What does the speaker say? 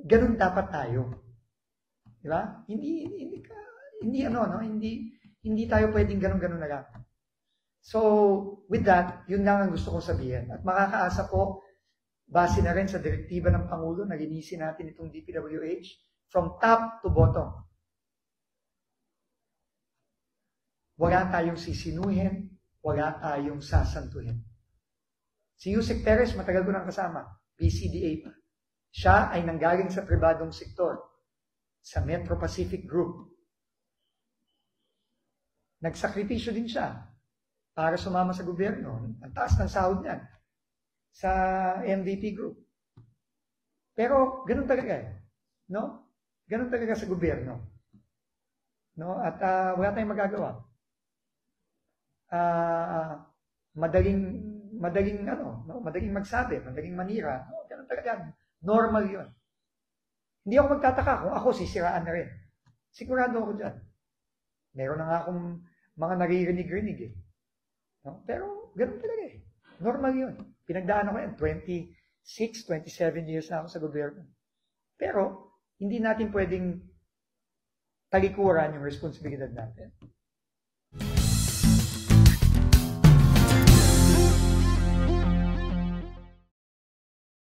ganun dapat tayo. Di ba? Hindi tayo pwedeng ganun na lang. So, with that, yun lang ang gusto kong sabihin. At makakaasa po, base na rin sa direktiba ng Pangulo na linisin natin itong DPWH from top to bottom. Wala tayong sisinuhin, wala tayong sasantuhin. Si Yusek Perez, matagal ko nang kasama, PCDA pa. Siya ay nanggaling sa pribadong sektor, sa Metro Pacific Group. Nagsakripisyo din siya para sumama sa gobyerno. Ang taas ng sahod niyan sa MVP Group. Pero ganun talaga no? Ganun talaga sa gobyerno. No? At wala tayong magagawa. Madaling magsabi, madaling manira. No? Ganun talaga. Normal 'yun. Hindi ako magtataka kung ako sisiraan na rin. Sigurado ako dyan. Meron na nga akong mga naririnig-rinig No? Pero ganun talaga Normal 'yun. Pinagdaan ako yan. 26, 27 years na ako sa gobyerno. Pero, hindi natin pwedeng talikuran yung responsibilidad natin.